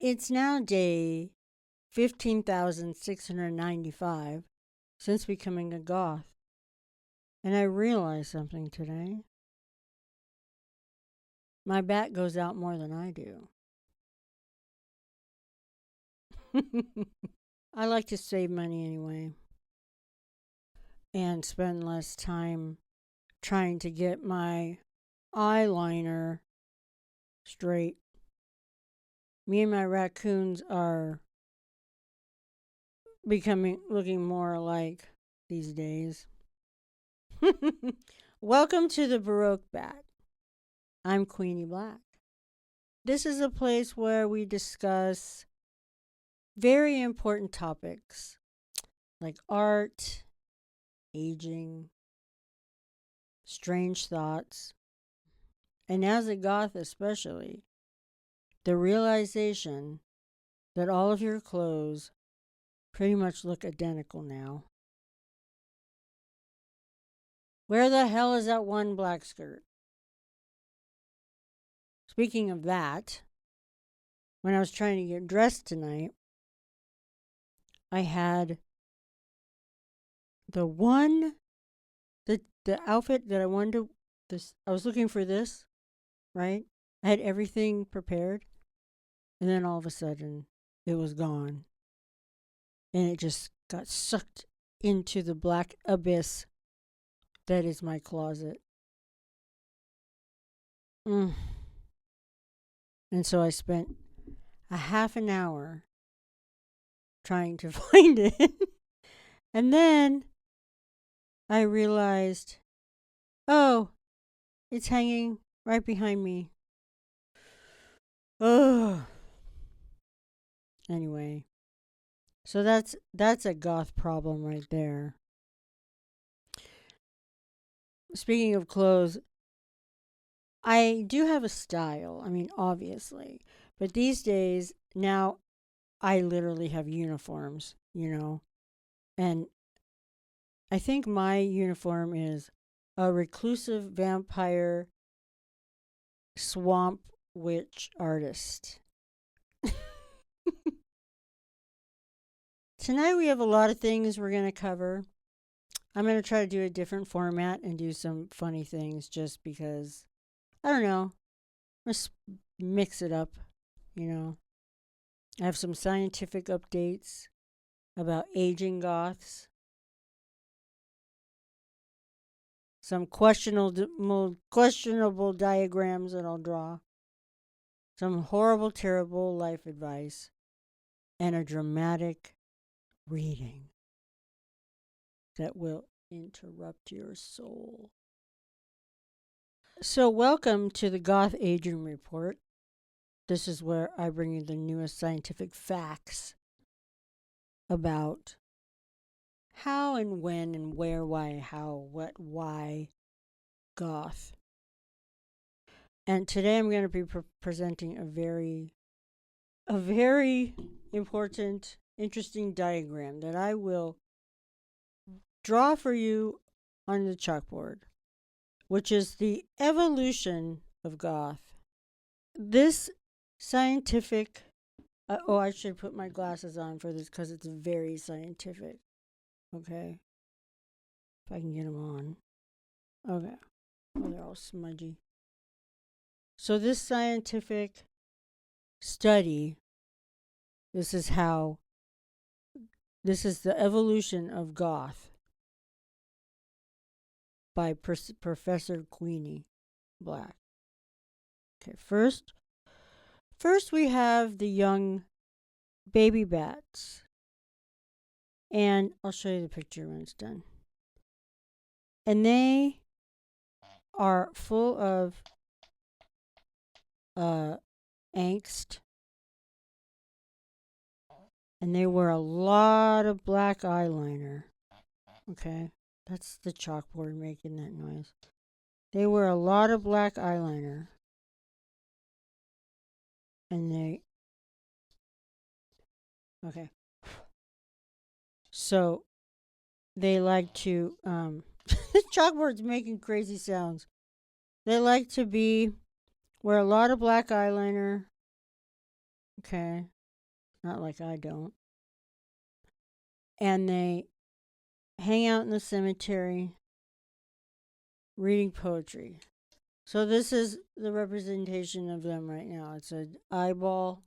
It's now day 15,695 since becoming a goth. And I realized something today. My bat goes out more than I do. I like to save money anyway and spend less time trying to get my eyeliner straight. Me and my raccoons are looking more alike these days. Welcome to the Baroque Bat. I'm Queenie Black. This is a place where we discuss very important topics like art, aging, strange thoughts, and as a goth especially, the realization that all of your clothes pretty much look identical now. Where the hell is that one black skirt? Speaking of that, when I was trying to get dressed tonight, I had the outfit that I wanted to, I was looking for this, right? I had everything prepared, and then all of a sudden, it was gone. And it just got sucked into the black abyss that is my closet. And so I spent a half an hour trying to find it. And then I realized, oh, it's hanging right behind me. Oh. Anyway, so that's a goth problem right there. Speaking of clothes, I do have a style. I mean, obviously. But these days, now I literally have uniforms, And I think my uniform is a reclusive vampire swamp witch artist. Tonight we have a lot of things we're going to cover. I'm going to try to do a different format and do some funny things just because, I don't know, let's mix it up, I have some scientific updates about aging goths. Some questionable diagrams that I'll draw. Some horrible, terrible life advice. And a dramatic reading that will interrupt your soul. So welcome to the Goth Aging Report. This is where I bring you the newest scientific facts about how and when and where, why, how, what, why, goth. And today I'm going to be presenting a very important, interesting diagram that I will draw for you on the chalkboard, which is the evolution of goth. This scientific, I should put my glasses on for this because it's very scientific. Okay. If I can get them on. Okay. Oh, they're all smudgy. So this scientific study, this is the evolution of goth by Professor Queenie Black. Okay, first we have the young baby bats. And I'll show you the picture when it's done. And they are full of angst. And they wear a lot of black eyeliner. Okay? That's the chalkboard making that noise. They wear a lot of black eyeliner. And okay. So they like to the chalkboard's making crazy sounds. They like to wear a lot of black eyeliner. Okay. Not like I don't. And they hang out in the cemetery reading poetry. So this is the representation of them right now. It's an eyeball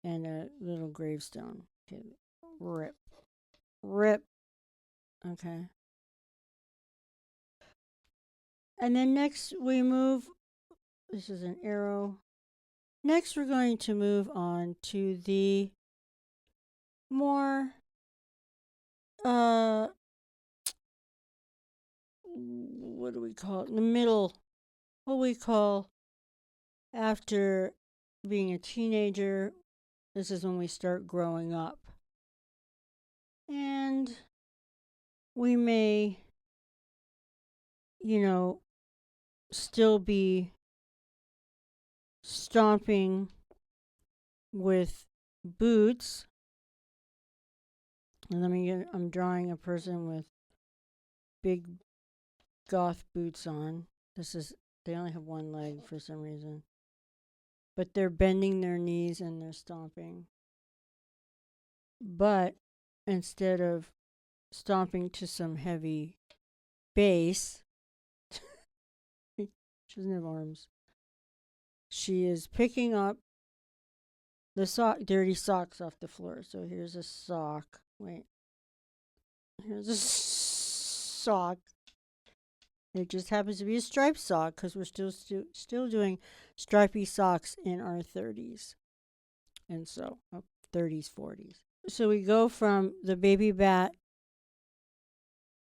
and a little gravestone. Okay, rip. Rip. Okay. And then next we move, this is an arrow. Next we're going to move on to the more, what do we call it? In the middle, what we call after being a teenager. This is when we start growing up. And we may, still be stomping with boots. And I'm drawing a person with big goth boots on. They only have one leg for some reason. But they're bending their knees and they're stomping. But instead of stomping to some heavy bass, she doesn't have arms. She is picking up the dirty socks off the floor. So here's a sock. Wait. Here's a sock. It just happens to be a striped sock because we're still doing stripy socks in our 30s. And so, 30s, 40s. So we go from the baby bat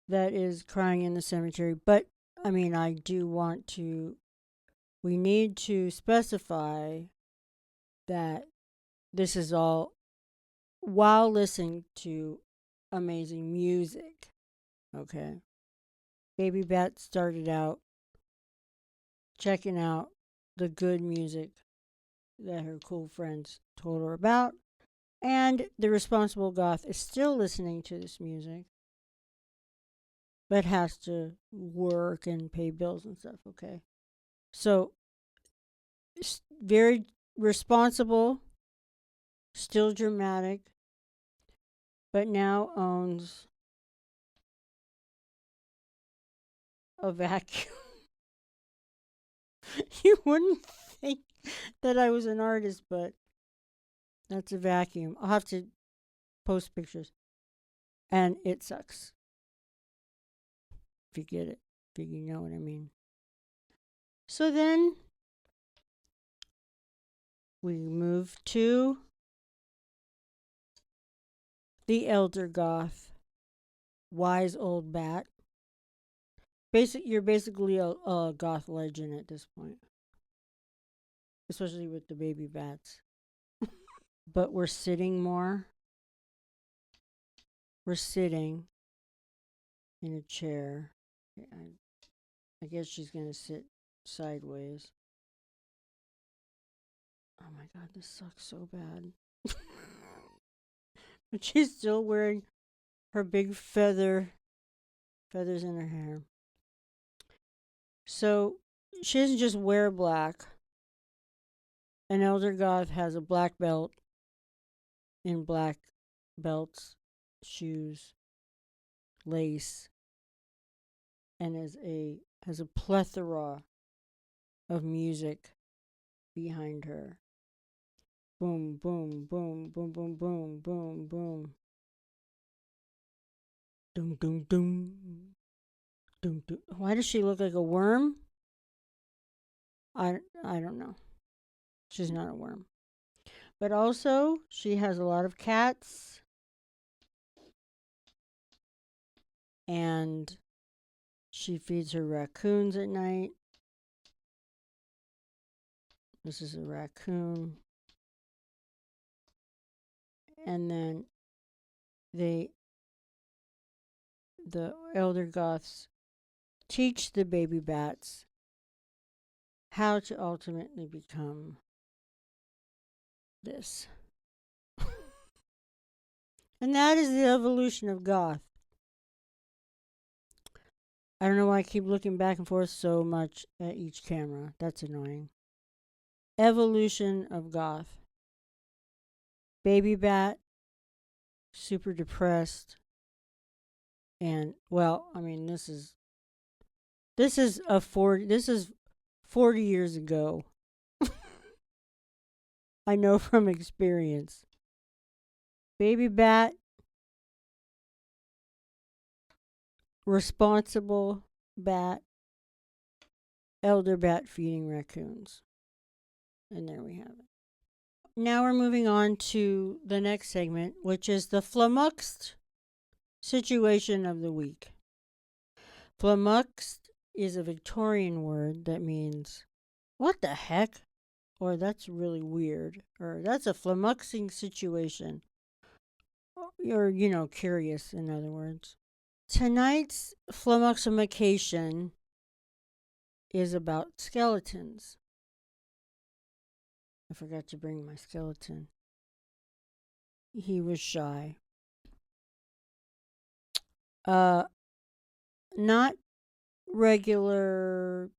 that is crying in the cemetery. But, I we need to specify that this is all while listening to amazing music. Okay. Baby Bat started out checking out the good music that her cool friends told her about. And the responsible goth is still listening to this music, but has to work and pay bills and stuff, okay? So, very responsible, still dramatic, but now owns a vacuum. You wouldn't think that I was an artist, but that's a vacuum. I'll have to post pictures. And it sucks. If you get it, if you know what I mean. So then we move to the elder goth, wise old bat. You're basically a goth legend at this point, especially with the baby bats. But we're sitting more. We're sitting in a chair. I guess she's gonna sit sideways. Oh my god, this sucks so bad. But she's still wearing her big feathers in her hair. So she doesn't just wear black. An elder goth has a black belt in black belts, shoes, lace, and has a plethora of music behind her. Boom, boom, boom, boom, boom, boom, boom, boom. Doom, doom, doom. Doom, doom. Why does she look like a worm? I don't know. She's not a worm. But also, she has a lot of cats. And she feeds her raccoons at night. This is a raccoon. And then the elder goths teach the baby bats how to ultimately become this. And that is the evolution of goth. I don't know why I keep looking back and forth so much at each camera. That's annoying. Evolution of goth. Baby Bat, super depressed. And well, I mean, this is 40 years ago. I know from experience. Baby Bat, responsible bat, elder bat feeding raccoons. And there we have it. Now we're moving on to the next segment, which is the Flumoxxed situation of the week. Flumoxxed is a Victorian word that means, what the heck? Or that's really weird. Or that's a flummoxing situation. Or, curious, in other words. Tonight's flummoxification is about skeletons. I forgot to bring my skeleton. He was shy. Not regular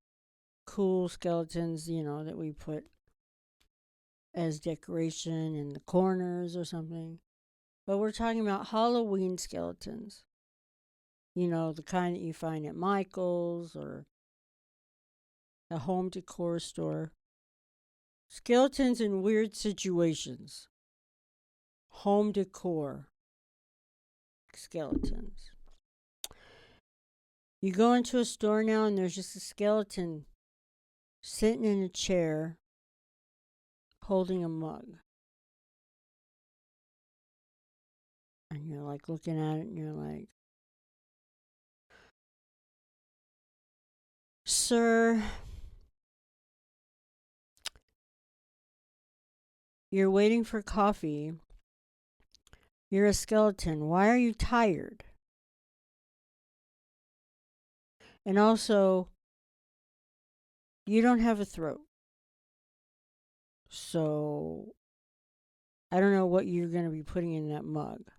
cool skeletons, that we put as decoration in the corners or something. But we're talking about Halloween skeletons. The kind that you find at Michael's or a home decor store. Skeletons in weird situations. Home decor skeletons. You go into a store now and there's just a skeleton sitting in a chair holding a mug. And you're like looking at it and you're like, sir, you're waiting for coffee. You're a skeleton. Why are you tired? And also, you don't have a throat. So, I don't know what you're going to be putting in that mug.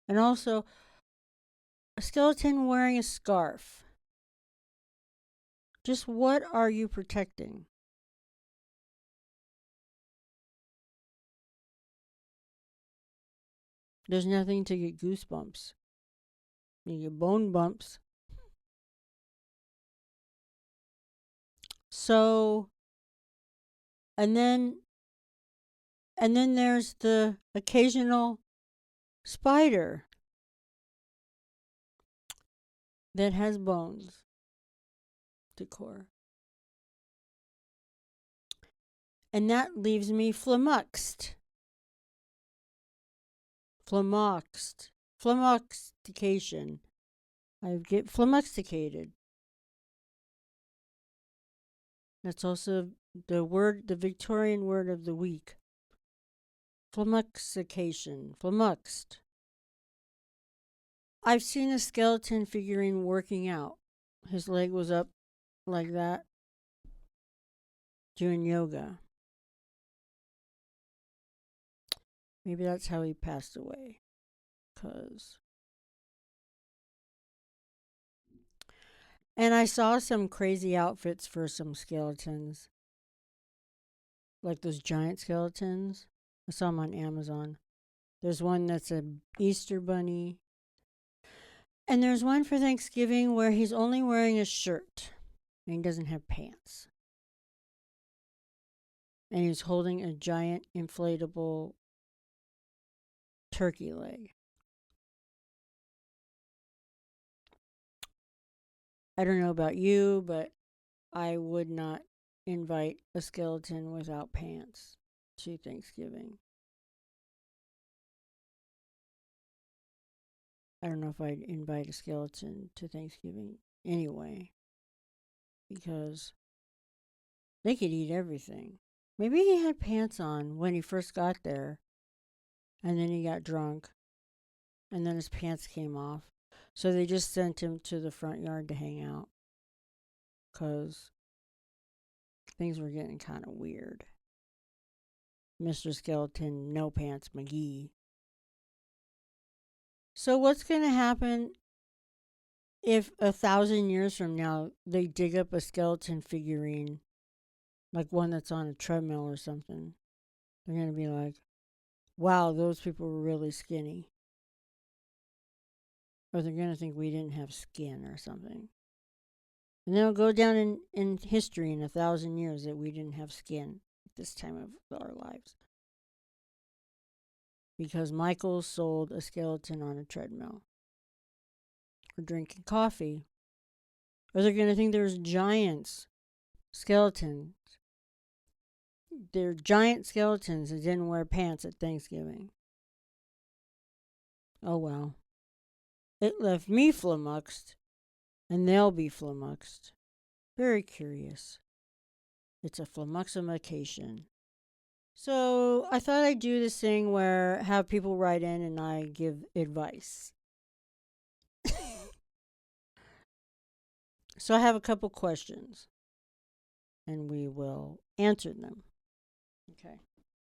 And also, a skeleton wearing a scarf. Just what are you protecting? There's nothing to get goosebumps. You get bone bumps. So, and then there's the occasional spider that has bones decor. And that leaves me flummoxed. Flummoxication. I get flummoxicated. That's also the Victorian word of the week. Flummoxication. Flummoxed. I've seen a skeleton figurine working out. His leg was up like that, doing yoga. Maybe that's how he passed away. And I saw some crazy outfits for some skeletons. Like those giant skeletons. I saw them on Amazon. There's one that's an Easter bunny. And there's one for Thanksgiving where he's only wearing a shirt and he doesn't have pants. And he's holding a giant inflatable turkey leg. I don't know about you, but I would not invite a skeleton without pants to Thanksgiving. I don't know if I'd invite a skeleton to Thanksgiving anyway, because they could eat everything. Maybe he had pants on when he first got there, and then he got drunk, and then his pants came off. So they just sent him to the front yard to hang out, because things were getting kind of weird. Mr. Skeleton, No Pants McGee. So what's going to happen if 1,000 years from now they dig up a skeleton figurine like one that's on a treadmill or something. They're going to be like, wow, those people were really skinny. Or they're going to think we didn't have skin or something. And then it'll go down in history in 1,000 years that we didn't have skin at this time of our lives. Because Michael sold a skeleton on a treadmill. Or drinking coffee. Or they're going to think there's giants, skeletons. They're giant skeletons that didn't wear pants at Thanksgiving. Oh well. It left me flummoxed, and they'll be flummoxed. Very curious. It's a flummoxification. So I thought I'd do this thing where have people write in and I give advice. So I have a couple questions, and we will answer them. Okay.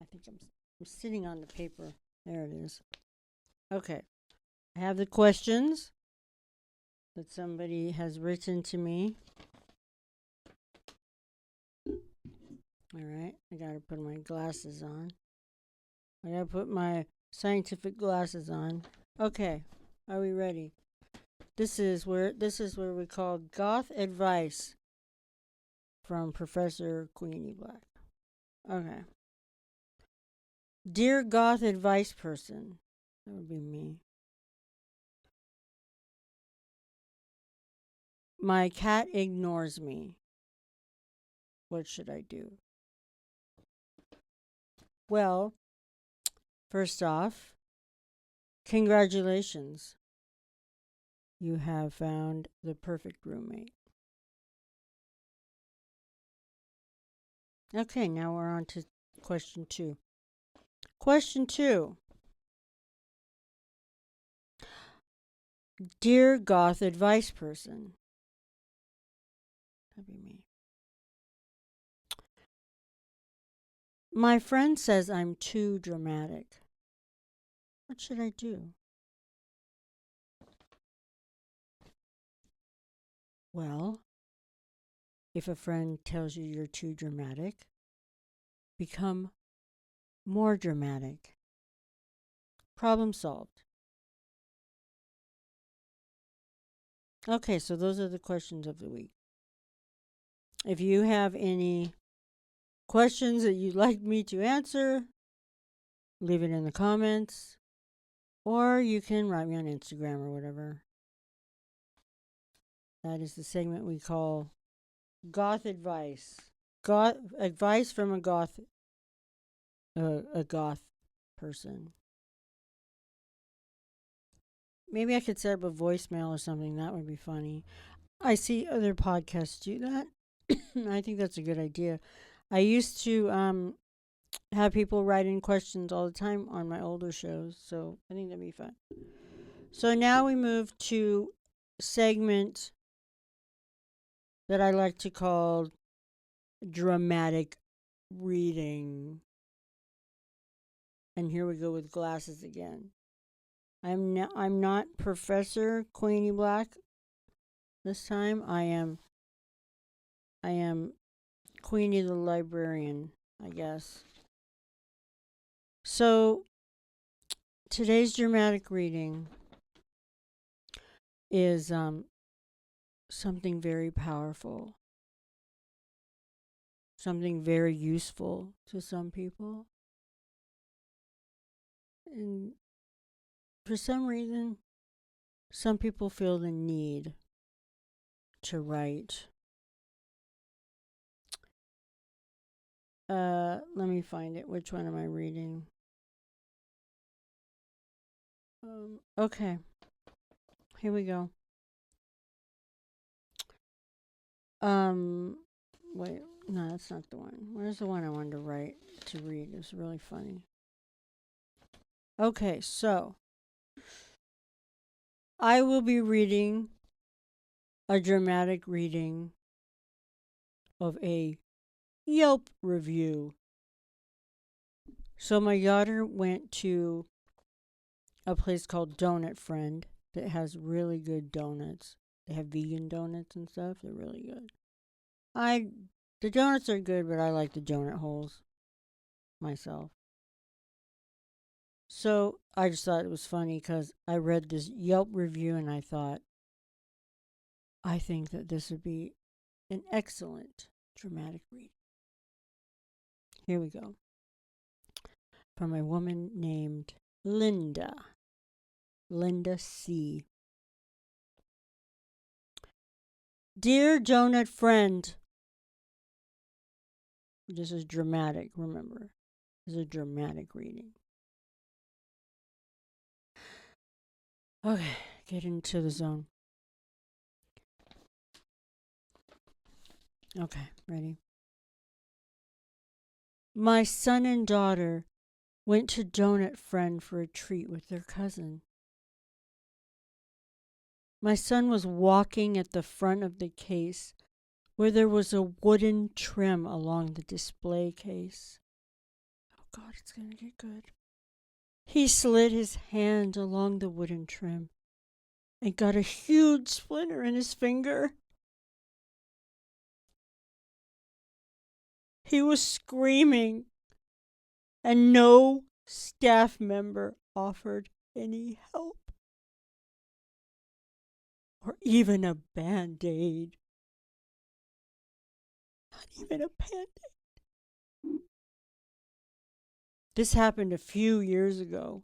I think I'm sitting on the paper. There it is. Okay. I have the questions that somebody has written to me. All right. I got to put my glasses on. I got to put my scientific glasses on. Okay. Are we ready? This is where we call Goth advice from Professor Queenie Black. Okay. Dear Goth advice person. That would be me. My cat ignores me. What should I do? Well, first off, congratulations. You have found the perfect roommate. Okay, now we're on to question 2. Question 2. Dear Goth advice person. That'd be me. My friend says I'm too dramatic. What should I do? Well, if a friend tells you you're too dramatic, become more dramatic. Problem solved. Okay, so those are the questions of the week. If you have any questions that you'd like me to answer, leave it in the comments, or you can write me on Instagram or whatever. That is the segment we call Goth Advice. Goth advice from a goth person. Maybe I could set up a voicemail or something. That would be funny. I see other podcasts do that. I think that's a good idea. I used to have people write in questions all the time on my older shows, so I think that'd be fun. So now we move to segment that I like to call dramatic reading. And here we go with glasses again. I'm not Professor Queenie Black this time. I am Queenie the librarian, I guess. So today's dramatic reading is something very powerful, something very useful to some people. And for some reason, some people feel the need to write. Let me find it. Which one am I reading? Okay. Here we go. Wait, no, that's not the one. Where's the one I wanted to read? It's really funny. Okay, so I will be reading a dramatic reading of a Yelp review. So my daughter went to a place called Donut Friend that has really good donuts. They have vegan donuts and stuff. They're really good. I The donuts are good, but I like the donut holes myself. So I just thought it was funny because I read this Yelp review and I thought, I think that this would be an excellent dramatic read. Here we go. From a woman named Linda. Linda C. Dear donut friend. This is dramatic, remember. This is a dramatic reading. Okay, get into the zone. Okay, ready? My son and daughter went to Donut Friend for a treat with their cousin. My son was walking at the front of the case where there was a wooden trim along the display case. Oh God, it's gonna get good. He slid his hand along the wooden trim and got a huge splinter in his finger. He was screaming, and no staff member offered any help or even a band-aid. Not even a band-aid. This happened a few years ago,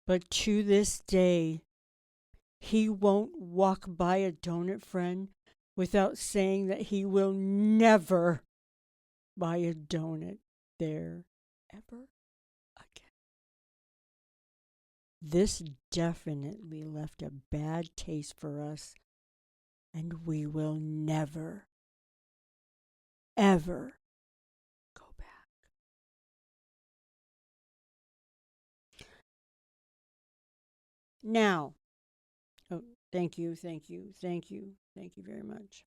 but to this day, he won't walk by a donut friend without saying that he will never buy a donut there ever again. This definitely left a bad taste for us, and we will never, ever go back. Now, oh, thank you very much.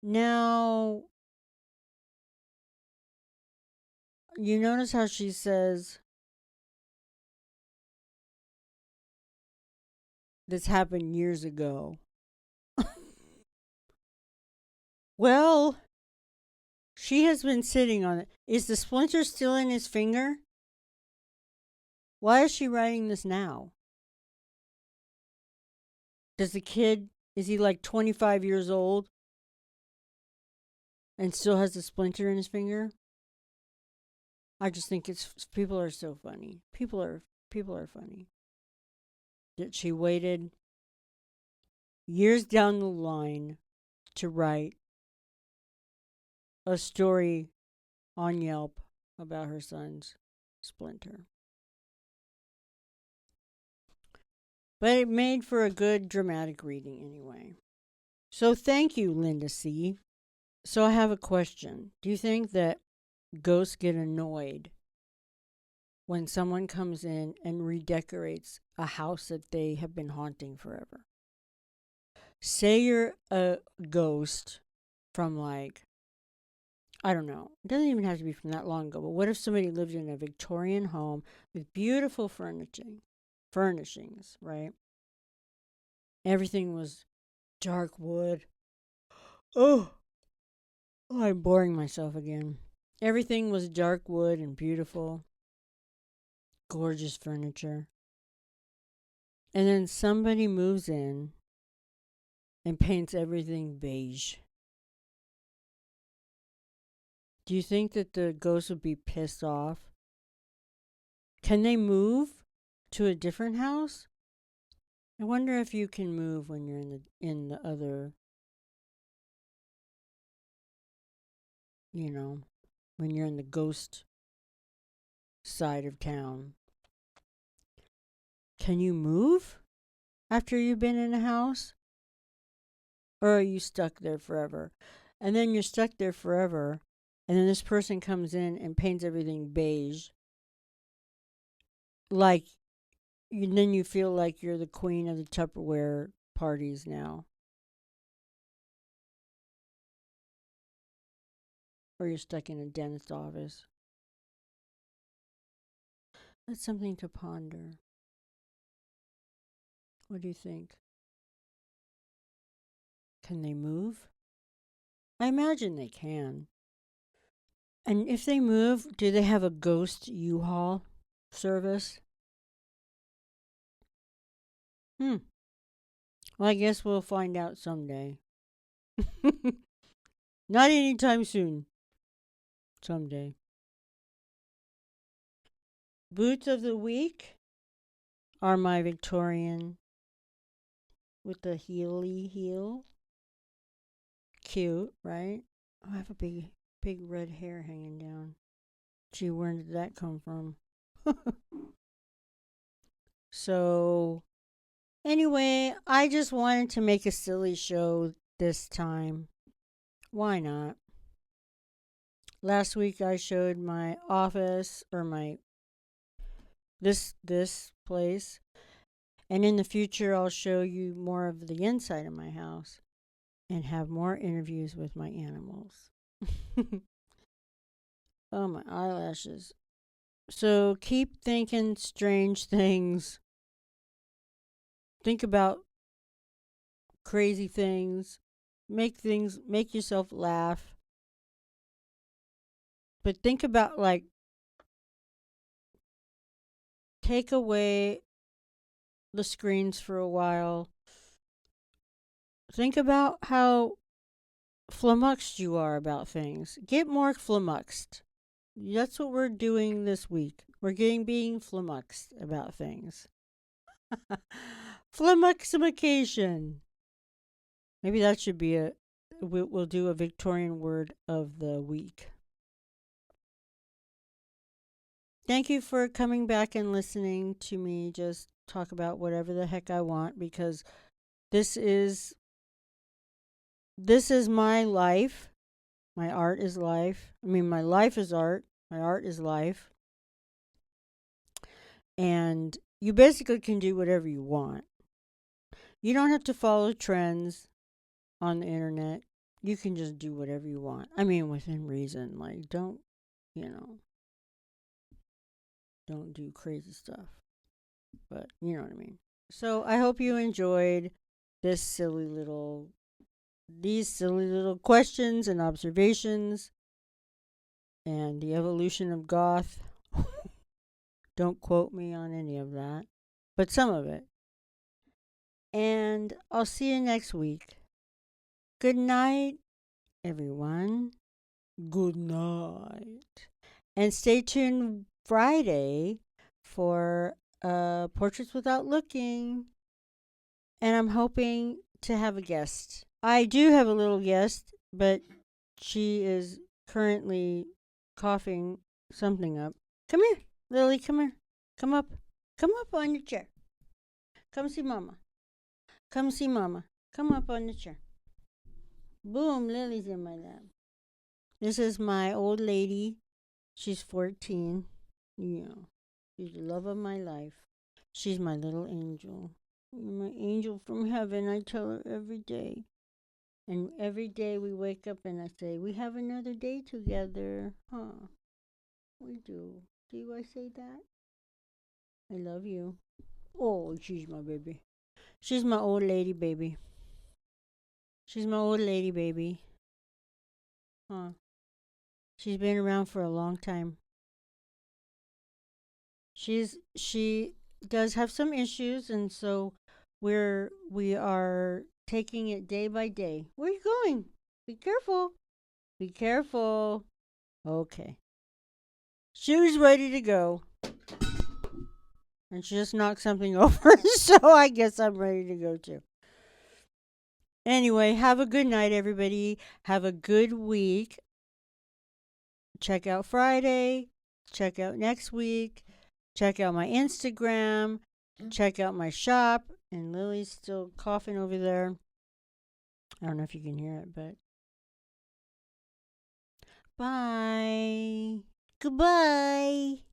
Now, you notice how she says, this happened years ago. Well, she has been sitting on it. Is the splinter still in his finger? Why is she writing this now? Does the kid, is he like 25 years old and still has a splinter in his finger? I just think people are so funny. People are funny. That she waited years down the line to write a story on Yelp about her son's splinter. But it made for a good dramatic reading anyway. So thank you, Linda C. So I have a question. Do you think that ghosts get annoyed when someone comes in and redecorates a house that they have been haunting forever? Say you're a ghost from like, I don't know, it doesn't even have to be from that long ago, but what if somebody lived in a Victorian home with beautiful furnishings, right? Everything was dark wood. Oh, I'm boring myself again. Everything was dark wood and beautiful, gorgeous furniture. And then somebody moves in and paints everything beige. Do you think that the ghost would be pissed off? Can they move to a different house? I wonder if you can move when you're in the other, when you're in the ghost side of town. Can you move after you've been in a house? Or are you stuck there forever? And then you're stuck there forever, and then this person comes in and paints everything beige. Like, then you feel like you're the queen of the Tupperware parties now. Or you're stuck in a dentist's office. That's something to ponder. What do you think? Can they move? I imagine they can. And if they move, do they have a ghost U-Haul service? Hmm. Well, I guess we'll find out someday. Not anytime soon. Someday. Boots of the week are my Victorian with the heely heel. Cute, right? Oh, I have a big red hair hanging down. Gee, where did that come from? So, anyway, I just wanted to make a silly show this time. Why not? Last week I showed my office or my this place, and in the future I'll show you more of the inside of my house and have more interviews with my animals. Oh, my eyelashes. So keep thinking strange things. Think about crazy things. Make yourself laugh. But think about, like, take away the screens for a while. Think about how flummoxed you are about things. Get more flummoxed. That's what we're doing this week. We're being flummoxed about things. Flummoxification. Maybe that should be we'll do a Victorian word of the week. Thank you for coming back and listening to me just talk about whatever the heck I want, because this is my life. My art is life. I mean, my life is art. My art is life. And you basically can do whatever you want. You don't have to follow trends on the internet. You can just do whatever you want. I mean, within reason. Like, don't do crazy stuff. But you know what I mean. So I hope you enjoyed these silly little questions and observations and the evolution of goth. Don't quote me on any of that, but some of it. And I'll see you next week. Good night, everyone. Good night. And stay tuned Friday for Portraits Without Looking. And I'm hoping to have a guest. I do have a little guest, but she is currently coughing something up. Come here, Lily, come here. Come up. Come up on your chair. Come see Mama. Come see Mama. Come up on the chair. Boom, Lily's in my lap. This is my old lady. She's 14. Yeah. She's the love of my life. She's my little angel. My angel from heaven, I tell her every day. And every day we wake up and I say, we have another day together. Huh. We do. Do I say that? I love you. Oh, she's my baby. She's my old lady baby. She's my old lady baby. Huh. She's been around for a long time. She does have some issues, and so we are taking it day by day. Where are you going? Be careful. Be careful. Okay. She was ready to go. And she just knocked something over, so I guess I'm ready to go too. Anyway, have a good night, everybody. Have a good week. Check out Friday. Check out next week. Check out my Instagram. Check out my shop. And Lily's still coughing over there. I don't know if you can hear it, but. Bye. Goodbye.